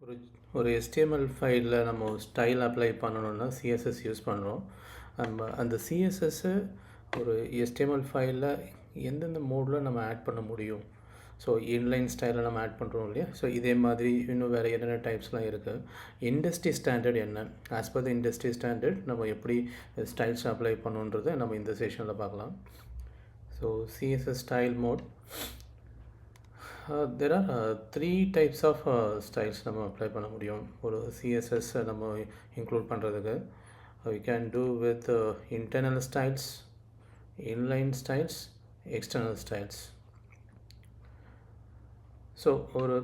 ஒரு ஒரு HTML ஃபைலில் நம்ம ஸ்டைல் அப்ளை பண்ணணுன்னா சிஎஸ்எஸ் யூஸ் பண்ணுறோம். அந்த சிஎஸ்எஸ்ஸு ஒரு HTML ஃபைலில் எந்தெந்த மோடில் நம்ம ஆட் பண்ண முடியும். ஸோ இன்லைன் ஸ்டைலில் நம்ம ஆட் பண்ணுறோம் இல்லையா. ஸோ இதே மாதிரி இன்னும் வேறு என்னென்ன டைப்ஸ்லாம் இருக்குது. இண்டஸ்ட்ரி ஸ்டாண்டர்ட் என்ன, as per the industry standard நம்ம எப்படி ஸ்டைல்ஸ் அப்ளை பண்ணுன்றதை நம்ம இந்த செஷனில் பார்க்கலாம். So CSS style mode. There are three types of styles நம்ம அப்ளை பண்ண முடியும் ஒரு CSS நம்ம இன்க்ளூட் பண்ணுறதுக்கு. We can do with internal styles, inline styles, external styles. So ஒரு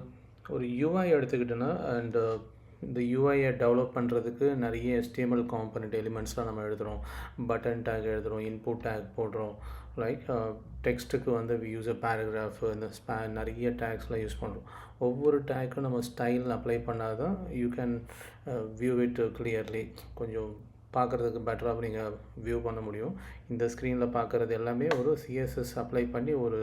UI எடுத்துக்கிட்டோன்னா அண்ட் இந்த யூஐயை டெவலப் பண்ணுறதுக்கு நிறைய HTML காம்பனண்ட் எலிமெண்ட்ஸ்லாம் நம்ம எழுதுகிறோம். பட்டன் டேக் எழுதுகிறோம், இன்புட் டேக் போடுறோம். லைக் டெக்ஸ்ட்டுக்கு வந்து வி யூஸ் அ பேராகிராஃப், இந்த நிறைய டேக்ஸ்லாம் யூஸ் பண்ணுறோம். ஒவ்வொரு டேக்கும் நம்ம ஸ்டைல் அப்ளை பண்ணால் தான் you can view it clearly. கொஞ்சம் பார்க்குறதுக்கு பெட்டராக நீங்கள் வியூ பண்ண முடியும். இந்த ஸ்க்ரீனில் பார்க்குறது எல்லாமே ஒரு சிஎஸ்எஸ் அப்ளை பண்ணி ஒரு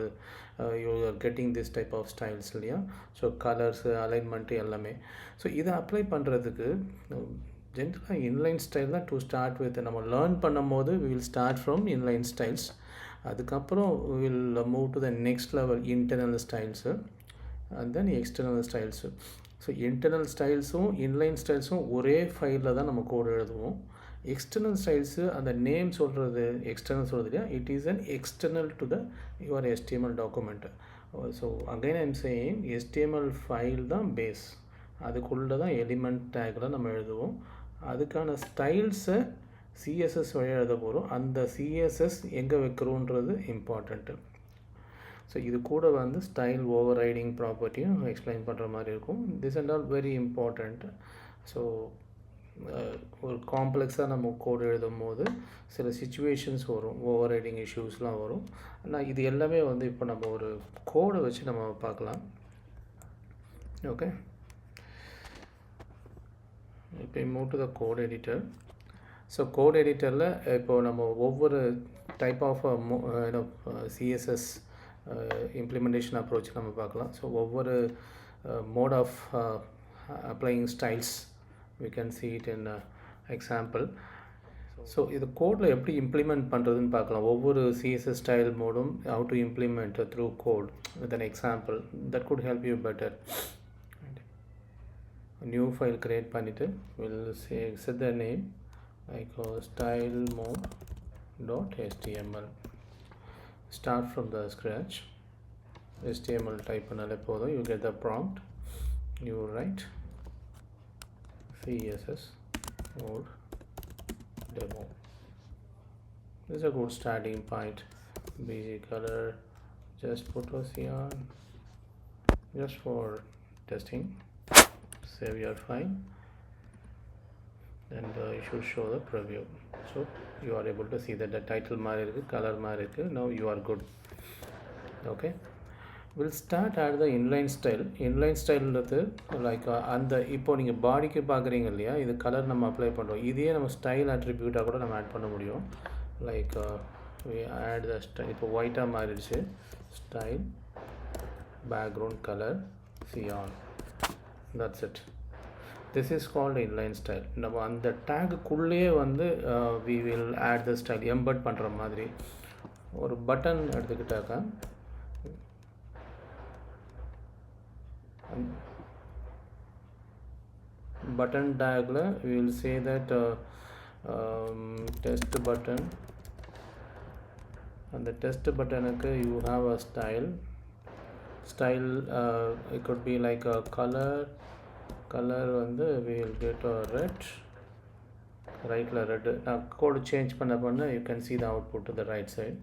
you are getting this type of styles இல்லையா. ஸோ கலர்ஸு, அலைன்மெண்ட்டு எல்லாமே. ஸோ இதை அப்ளை பண்ணுறதுக்கு ஜென்ரலாக இன்லைன் ஸ்டைல் தான் டு ஸ்டார்ட் வித். நம்ம லேர்ன் பண்ணும் போது we will start from inline styles. அதுக்கப்புறம் will move to the next level internal styles and then external styles. So internal ஸ்டைல்ஸும் இன்லைன் ஸ்டைல்ஸும் ஒரே ஃபைலில் தான் நம்ம கோடு எழுதுவோம். எக்ஸ்டர்னல் ஸ்டைல்ஸு அந்த நேம் சொல்கிறது எக்ஸ்டர்னல் சொல்கிறது இல்லையா, it is an external to the your HTML document. So again I am saying HTML file தான் பேஸ். அதுக்குள்ளே தான் எலிமெண்ட் டேக்கில் நம்ம எழுதுவோம். அதுக்கான ஸ்டைல்ஸை சிஎஸ்எஸ் வழியாக எழுத போகிறோம். அந்த சிஎஸ்எஸ் எங்கே வைக்கிறோன்றது இம்பார்ட்டண்ட்டு. ஸோ இது கூட வந்து ஸ்டைல் ஓவர் ரைடிங் ப்ராப்பர்ட்டியும் எக்ஸ்பிளைன் பண்ணுற மாதிரி இருக்கும். This and all very important. So ஒரு காம்ப்ளெக்ஸாக நம்ம கோடு எழுதும் போது சில சிச்சுவேஷன்ஸ் வரும், ஓவர் ரைடிங் இஷ்யூஸ்லாம் வரும். ஆனால் இது எல்லாமே வந்து இப்போ நம்ம ஒரு கோடை வச்சு நம்ம பார்க்கலாம். ஓகே, இப்போ move to the code editor. So code எடிட்டரில் இப்போது நம்ம ஒவ்வொரு type of CSS implementation approach நம்ம பார்க்கலாம். ஸோ ஒவ்வொரு mode of applying styles we can see it in example. So இது கோடில் எப்படி இம்ப்ளிமெண்ட் பண்ணுறதுன்னு பார்க்கலாம். ஒவ்வொரு சிஎஸ்எஸ் ஸ்டைல் மோடும் how to implement through code with an example that could help you better. New file create பண்ணிவிட்டு will set the name like style mode .html. start from the scratch. HTML type பண்ணாலே போதும். you get the prompt, you write CSS mode demo. This is a good starting point. BG color, just put a cyan just for testing. Save your file and you should show the preview. So you are able to see that the title mari irukku, color mari irukku. Now you are good. Okay, we'll start at the inline style. inline ஸ்டைல்ன்றது like அந்த இப்போ நீங்கள் பாடிக்கு பார்க்குறீங்க இல்லையா, இது colour நம்ம apply பண்ணுறோம். இதையே நம்ம ஸ்டைல் அட்ரிபியூட்டாக கூட நம்ம ஆட் பண்ண முடியும். Like add the style. இப்போ ஒயிட்டாக மாறிடுச்சு. Style background colour cyan, that's it. This is called inline style. நம்ம அந்த டேக்குள்ளேயே வந்து we will add the style embed பண்ணுற மாதிரி. ஒரு பட்டன் எடுத்துக்கிட்டாக்கா button tag la we will say that test button, and the test button you have a style. It could be like a color and we will get a red, right la red. Now code change panna you can see the output to the right side.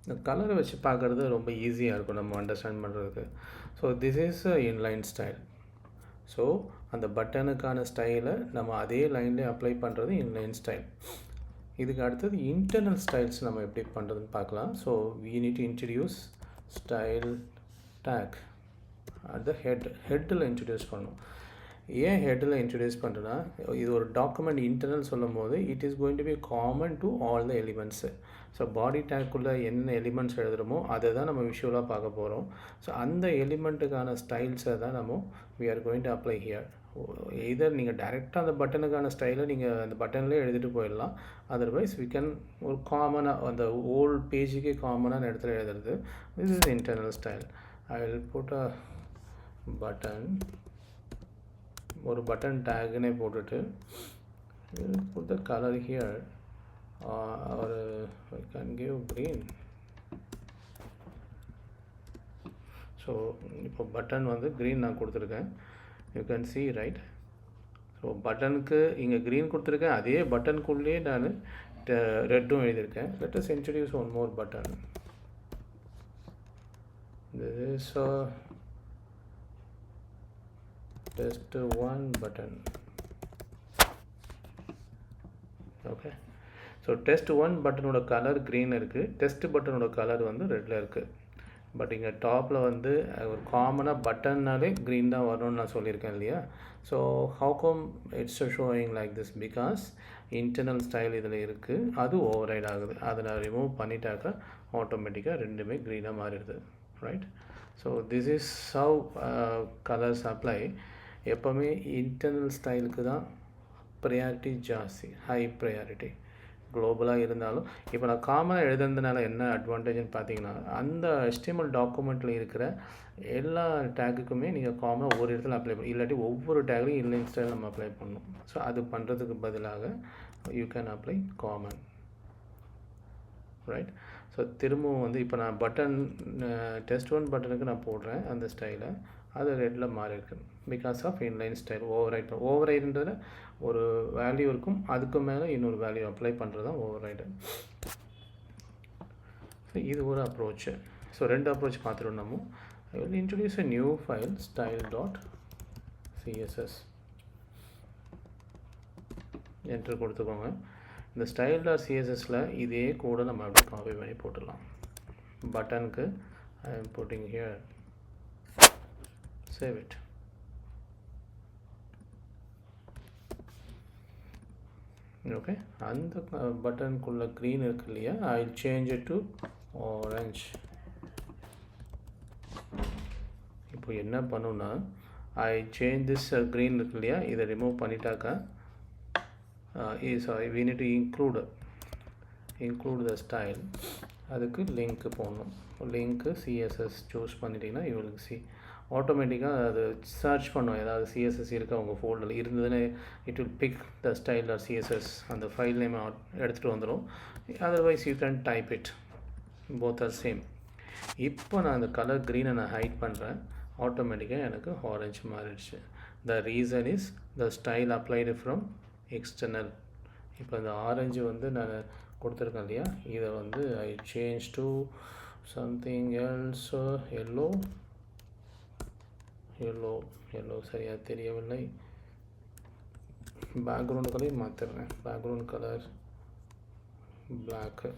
இந்த கலரை வச்சு பார்க்குறது ரொம்ப ஈஸியாக இருக்கும் நம்ம understand பண்ணுறதுக்கு. So this is inline style. So அந்த பட்டனுக்கான ஸ்டைலை நம்ம அதே லைன்லேயே அப்ளை பண்ணுறது இன்லைன் ஸ்டைல். இதுக்கு அடுத்தது இன்டர்னல் ஸ்டைல்ஸ் நம்ம எப்படி பண்ணுறதுன்னு பார்க்கலாம். So we need to introduce style tag at the ஹெட்டில் இன்ட்ரடியூஸ் பண்ணணும். ஏன் ஹெட்டில் இன்ட்ரடியூஸ் பண்ணுறேன்னா, இது ஒரு டாக்குமெண்ட் இன்டர்னல் சொல்லும் போது it is going to be common to all the elements. So body டேக்குள்ளே என்ன எலிமெண்ட்ஸ் எழுதுகிறோமோ அதை தான் நம்ம விஷுவலாக பார்க்க போகிறோம். ஸோ அந்த எலிமெண்ட்டுக்கான ஸ்டைல்ஸை தான் நம்ம we are going to apply here. Either நீங்கள் டைரெக்டாக அந்த பட்டனுக்கான ஸ்டைலை நீங்கள் அந்த பட்டன்லேயே எழுதிட்டு போயிடலாம். அதர்வைஸ் வி கேன் ஒரு காமனாக அந்த ஓல்ட் பேஜுக்கே காமனான இடத்துல எழுதுறது. This is internal style. I will put a button, ஒரு பட்டன் டேக்னே போட்டுட்டு put the color here, or I can give green. So இப்போ பட்டன் வந்து க்ரீன் நான் கொடுத்துருக்கேன். You can see right. So பட்டனுக்கு இங்கே க்ரீன் கொடுத்துருக்கேன், அதே பட்டனுக்குள்ளேயே நான் ரெட்டும் எழுதியிருக்கேன். Let us introduce one more button. This is a test 1 button. Okay, so test 1 பட்டனோட கலர் க்ரீன் இருக்குது, டெஸ்ட் பட்டனோட கலர் வந்து ரெட்டில் இருக்குது. பட் இங்கே டாப்பில் வந்து ஒரு காமனாக பட்டன்னாலே க்ரீன் தான் வரணும்னு நான் சொல்லியிருக்கேன் இல்லையா. So how come it's showing like this, because internal style இதில் இருக்குது, அது ஓவர் ரைட் ஆகுது. அதை நான் ரிமூவ் பண்ணிட்டாக்கா ஆட்டோமேட்டிக்காக ரெண்டுமே க்ரீனாக மாறிடுது. Right. So this is how colours apply. எப்போவுமே இன்டர்னல் ஸ்டைலுக்கு தான் ப்ரையாரிட்டி ஜாஸ்தி, ஹை ப்ரையாரிட்டி. குளோபலாக இருந்தாலும் இப்போ நான் காமனாக எழுதுனதுனால என்ன அட்வான்டேஜ்னு பார்த்தீங்கன்னா, அந்த HTML டாக்குமெண்ட்டில் இருக்கிற எல்லா டேக்குக்குமே நீங்கள் காமனாக ஒரு இடத்துல அப்ளை பண்ணணும், இல்லாட்டி ஒவ்வொரு டேக்லையும் இன்லைன் ஸ்டைல் நம்ம அப்ளை பண்ணணும். ஸோ அது பண்ணுறதுக்கு பதிலாக you can apply common. Right. So திரும்பவும் வந்து இப்போ நான் பட்டன் டெஸ்ட் 1 பட்டனுக்கு நான் போடுறேன் அந்த ஸ்டைலை, அது ரெட்டில் மாறி இருக்கு பிகாஸ் ஆஃப் இன்லைன் ஸ்டைல். ஓவர் ரைடுன்றதுல ஒரு வேல்யூ இருக்கும், அதுக்கு மேலே இன்னொரு வேல்யூ அப்ளை பண்ணுறது தான் ஓவர் ரைடு. ஸோ இது ஒரு அப்ரோச்சு. ஸோ ரெண்டு அப்ரோச் பார்த்துட்டோம் நம்ம. I will introduce a new file style.css. Enter கொடுத்துக்கோங்க. இந்த style.cssல இதே கூட நம்ம அப்படியே காப்பி பண்ணி போட்டுடலாம். பட்டனுக்கு I am putting here, save it. Okay, அந்த பட்டனுக்குள்ள க்ரீன் இருக்கு இல்லையா, I change it to orange. இப்போ என்ன பண்ணுன்னா, ஐ சேஞ்ச் திஸ் க்ரீன் இருக்கு இல்லையா, இதை ரிமூவ் பண்ணிட்டாக்கா sorry we need to include the style. அதுக்கு லிங்க்கு போடணும். லிங்க்கு CSS சூஸ் பண்ணிட்டீங்கன்னா you will see ஆட்டோமேட்டிக்காக அது சர்ச் பண்ணும், ஏதாவது CSS இருக்குது உங்கள் ஃபோல்டரில் இருந்ததுன்னு it will pick the style or CSS, அந்த ஃபைல் நேம் எடுத்துகிட்டு வந்துடும். Otherwise you can type it, both are same. இப்போ நான் அந்த கலர் க்ரீனை நான் ஹைட் பண்ணுறேன், ஆட்டோமேட்டிக்காக எனக்கு ஆரஞ்சு மாறிடுச்சு. The reason is the style applied from external. இப்போ இந்த ஆரஞ்சு வந்து நான் கொடுத்துருக்கேன் இல்லையா, இதை வந்து I change to something else, yellow சரியாக தெரியவில்லை. பேக்ரவுண்ட் கலர் மாற்றிடுறேன், background colour black.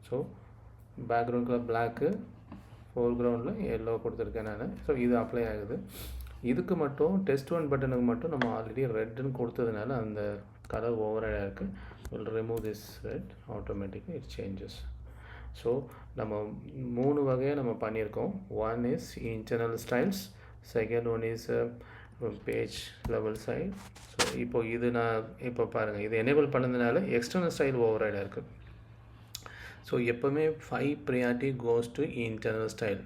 So background colour black, ஃபோர்க்ரவுண்டில் எல்லோ கொடுத்துருக்கேன் நான். ஸோ இது அப்ளை ஆகுது. இதுக்கு மட்டும் டெஸ்ட் 1 பட்டனுக்கு மட்டும் நம்ம ஆல்ரெடி ரெட்டுன்னு கொடுத்ததுனால அந்த கலர் ஓவராக இருக்குது. வில் ரிமூவ் திஸ் ரெட், ஆட்டோமேட்டிக்காக இட் சேஞ்சஸ். ஸோ நம்ம 3 வகையாக நம்ம பண்ணியிருக்கோம். One is internal styles, second one is page level style. So இப்போ இது நான் இப்போ பாருங்கள், இது எனேபிள் பண்ணதுனால எக்ஸ்டர்னல் ஸ்டைல் ஓவரைடாக இருக்குது. ஸோ எப்போவுமே 5 priority goes to internal style.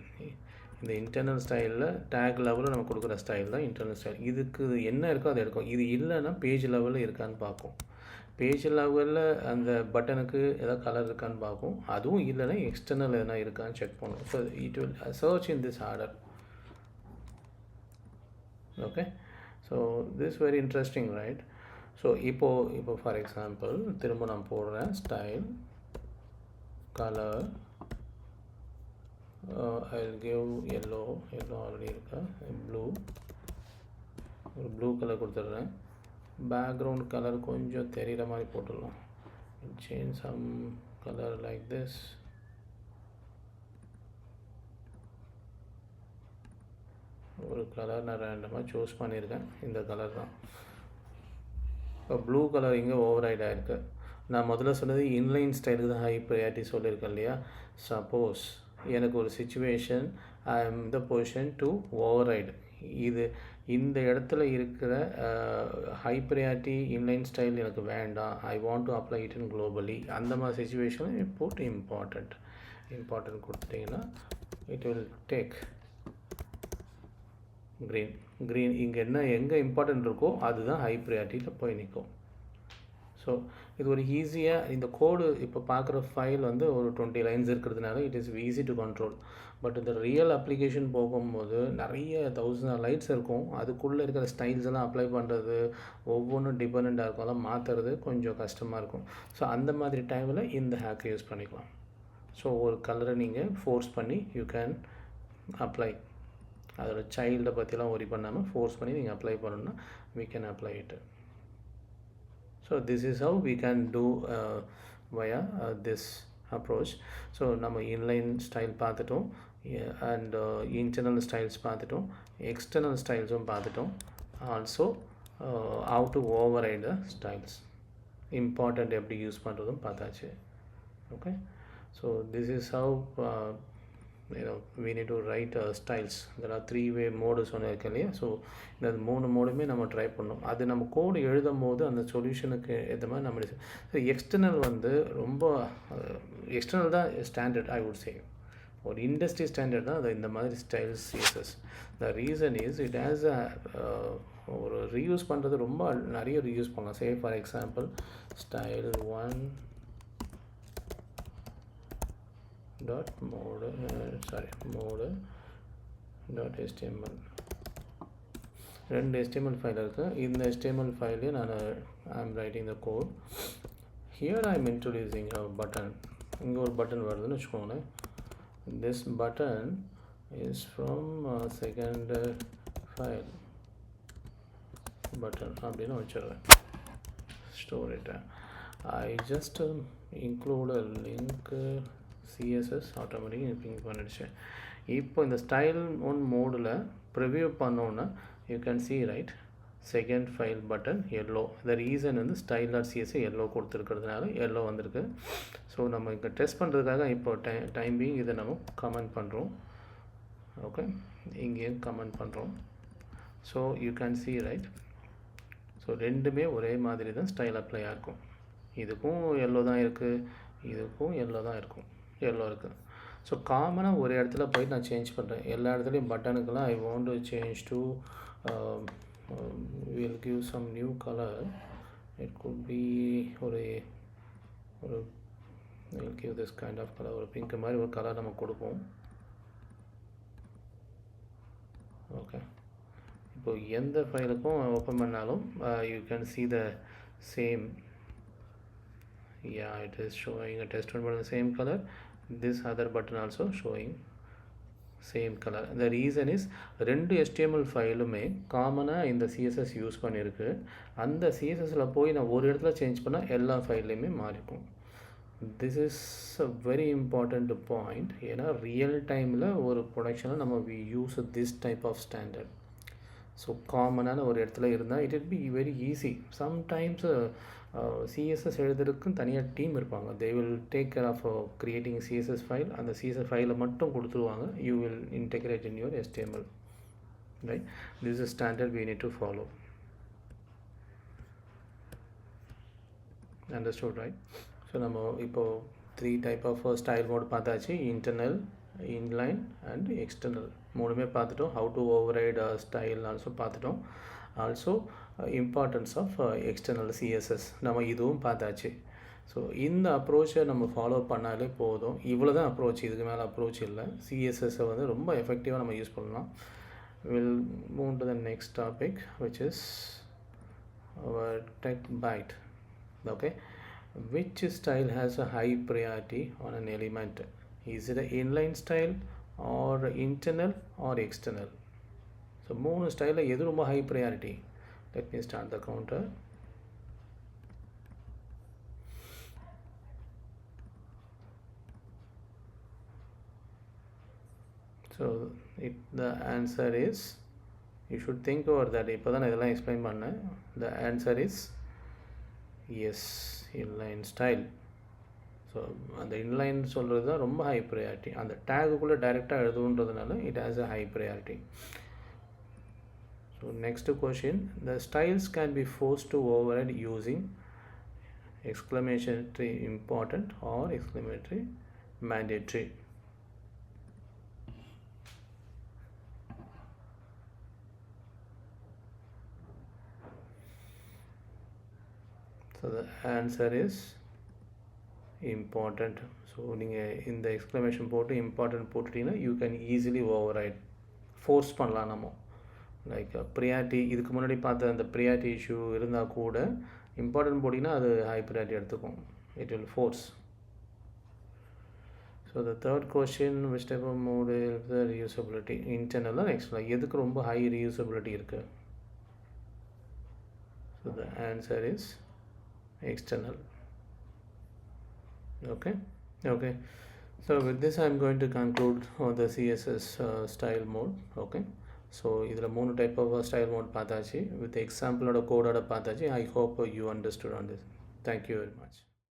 இந்த இன்டர்னல் ஸ்டைலில் டேக் லெவலில் நம்ம கொடுக்குற ஸ்டைல் தான் இன்டர்னல் ஸ்டைல். இதுக்கு என்ன இருக்கோ அதை எடுக்கும். இது இல்லைன்னா பேஜ் லெவலில் இருக்கான்னு பார்க்கும். பேஜ் லெவலில் அந்த பட்டனுக்கு ஏதாவது கலர் இருக்கான்னு பார்க்கும். அதுவும் இல்லைன்னா எக்ஸ்டர்னல் எதனா இருக்கான்னு செக் பண்ணும். So it will search in this order. Okay, so this very interesting right. So இப்போ ஃபார் எக்ஸாம்பிள் திரும்ப நான் போடுறேன் style colour, I'll give yellow already இருக்கா, ஒரு ப்ளூ கலர் கொடுத்துட்றேன். பேக்ரவுண்ட் கலர் கொஞ்சம் தெரிகிற மாதிரி போட்டுடலாம். Change some colour like this. ஒரு கலர் நான் ரேண்டமாக சூஸ் பண்ணியிருக்கேன். இந்த கலர் தான். இப்போ ப்ளூ கலர் இங்கே ஓவர் ரைட் ஆகிருக்கு. நான் முதல்ல சொன்னது இன்லைன் ஸ்டைலுக்கு தான் ஹை ப்ரையாரிட்டி சொல்லியிருக்கேன் இல்லையா. சப்போஸ் எனக்கு ஒரு situation I am the position to override, இது இந்த இடத்துல இருக்கிற ஹை ப்ரையாரிட்டி இன்லைன் ஸ்டைல் எனக்கு வேண்டாம், ஐ want to apply it in globally, அந்த மாதிரி சுச்சுவேஷனில் போட்டு இம்பார்ட்டன்ட் கொடுத்துட்டிங்கன்னா இட் வில் டேக் க்ரீன். இங்கே எங்கே இம்பார்ட்டன்ட் இருக்கோ அதுதான் ஹை ப்ரையாரிட்டியில் போய் நிற்கும். ஸோ இது ஒரு ஈஸியாக இந்த கோடு இப்போ பார்க்குற ஃபைல் வந்து ஒரு 20 லைன்ஸ் இருக்கிறதுனால it is easy to control. But இந்த ரியல் அப்ளிகேஷன் போகும்போது நிறைய 1000 லைன்ஸ் இருக்கும். அதுக்குள்ளே இருக்கிற ஸ்டைல்ஸ் எல்லாம் அப்ளை பண்ணுறது ஒவ்வொன்றும் டிபெண்ட்டாக இருக்கும். அதெல்லாம் மாற்றுறது கொஞ்சம் கஷ்டமாக இருக்கும். ஸோ அந்த மாதிரி டைமில் இந்த ஹேக்கை யூஸ் பண்ணிக்கலாம். ஸோ ஒரு கலரை நீங்கள் ஃபோர்ஸ் பண்ணி யூ கேன் அப்ளை. அதோட சைல்டை பற்றிலாம் ஒரி பண்ணாமல் ஃபோர்ஸ் பண்ணி நீங்கள் அப்ளை பண்ணணுன்னா we can apply it. So this is how we can do via this approach. So நம்ம inline style பார்த்துட்டோம், and internal styles பார்த்துட்டோம், external styles-உம் பார்த்துட்டோம். Also how to override the styles, important எப்படி use பண்ணுறதும் பார்த்தாச்சு. Okay, so this is how we need to write styles. There are 3-way modes சொன்னிருக்கேன் இல்லையா. So இந்த 3 மோடுமே நம்ம ட்ரை பண்ணோம். அது நம்ம கோடு எழுதும் போது அந்த சொல்யூஷனுக்கு ஏற்ற மாதிரி நம்ம எக்ஸ்டர்னல் வந்து ரொம்ப எக்ஸ்டர்னல் தான் ஸ்டாண்டர்ட். ஐ வுட் சே ஒரு இண்டஸ்ட்ரி ஸ்டாண்டர்ட் தான் அது இந்த மாதிரி styles CSS. The reason is it has ஒரு ரீயூஸ் பண்ணுறது ரொம்ப நிறைய ரீயூஸ் பண்ணலாம். Say for example style 1 dot mode dot html. 2 HTML file இருக்குது. இந்த HTML ஃபைலே நான் I am writing the code. Here I am introducing a button. இங்கே ஒரு பட்டன் வருதுன்னு வச்சுக்கோங்களேன். This button is from second file button அப்படின்னு வச்சுருவேன். Store it. I just include a link CSS automatic ping பண்ணிடுச்சு. இப்போ இந்த ஸ்டைல் 1 மோடில் ப்ரிவியூ பண்ணோன்னா you can see right second file button yellow. The reason வந்து style.css எல்லோ கொடுத்துருக்கிறதுனால எல்லோ வந்திருக்கு. So நம்ம இங்கே டெஸ்ட் பண்ணுறதுக்காக இப்போ டைமிங் இதை நம்ம கமெண்ட் பண்ணுறோம். ஓகே, இங்கேயும் கமெண்ட் பண்ணுறோம். So you can see right. So ரெண்டுமே ஒரே மாதிரி தான் ஸ்டைல் அப்ளை ஆகும். இதுக்கும் எல்லோ தான் இருக்குது, இதுக்கும் எல்லோ தான் இருக்கும், எல்லோ இருக்குது. ஸோ காமனாக ஒரு இடத்துல போய் நான் சேஞ்ச் பண்ணுறேன். எல்லா இடத்துலையும் பட்டனுக்கெல்லாம் I want to change to will give some new colour. It could be ஒரு will give this kind of colour. ஒரு பிங்க் மாதிரி ஒரு கலர் நம்ம கொடுப்போம். ஓகே, இப்போது எந்த ஃபைலுக்கும் ஓப்பன் பண்ணாலும் you can see the same. Yeah, it is showing a test1 button same color. This other button also showing same color. The reason is ரெண்டு HTML ஃபைலுமே காமனாக இந்த CSS யூஸ் பண்ணியிருக்கு. அந்த CSSல போய் நான் ஒரு இடத்துல சேஞ்ச் பண்ணால் எல்லா ஃபைல்லையுமே மாறிக்கும். This is a very important point. ஏன்னா ரியல் டைமில் ஒரு ப்ரொடக்ஷனில் நம்ம we use this type of standard. So காமனான ஒரு இடத்துல இருந்தால் it will be very easy. Sometimes CSS எழுதுறதுக்குன்னு தனியாக டீம் இருப்பாங்க. They will take care of creating CSS file. அந்த சிஎஸ்எஸ் ஃபைலை மட்டும் கொடுத்துருவாங்க. You will integrate in your HTML. Right, this is standard we need to follow. Understood, right? So நம்ம இப்போது 3 type of style mode பார்த்தாச்சு. Internal, inline and external மூணுமே பார்த்துட்டோம். How to override style also பார்த்துட்டோம். Also importance of external CSS நம்ம இதுவும் பார்த்தாச்சு. So இந்த அப்ரோச்சை நம்ம ஃபாலோ பண்ணாலே போதும். இவ்வளோ தான் அப்ரோச், இதுக்கு மேலே அப்ரோச் இல்லை. CSSஸை வந்து ரொம்ப எஃபெக்டிவாக நம்ம யூஸ் பண்ணலாம். Will move to the next topic which is our tech byte. Okay, which style has a high priority on an element? Is it an inline style or internal or external? So 3 ஸ்டைலில் எது ரொம்ப high priority? Let me start the counter. So the answer is You should think over that. இப்போ தான் நான் இதெல்லாம் explain பண்ணேன். The answer is yes, inline style. So அந்த inline சொல்கிறது தான் ரொம்ப ஹை ப்ரையாரிட்டி. அந்த டேகுக்குள்ளே டைரெக்டாக எழுதுன்றதுனால it has a high priority. So next question, the styles can be forced to override using exclamatory important or exclamatory mandatory. So the answer is important. So நீங்கள் இந்த எக்ஸ்க்ளமேஷன் போட்டு இம்பார்ட்டன்ட் போட்டுட்டிங்கன்னா you can easily override, force பண்ணலாம். நம்ம like priority, இதுக்கு முன்னாடி பார்த்த அந்த ப்ரியாரிட்டி இஷ்யூ இருந்தால் கூட இம்பார்ட்டன்ட் போட்டிங்கன்னா அது ஹை ப்ரியாரிட்டி எடுத்துக்கும். It will force. So the third question, which type of mode is the reusability இன்டர்னலாக எக்ஸ்டர்னல், எதுக்கு ரொம்ப ஹை ரீயூசபிலிட்டி இருக்குது? So the answer is external. Okay. So with this I am going to conclude on the CSS style mode. Okay, so idhula moonu type of style mode paathachi with example oda code oda paathachi. I hope you understood on this. Thank you very much.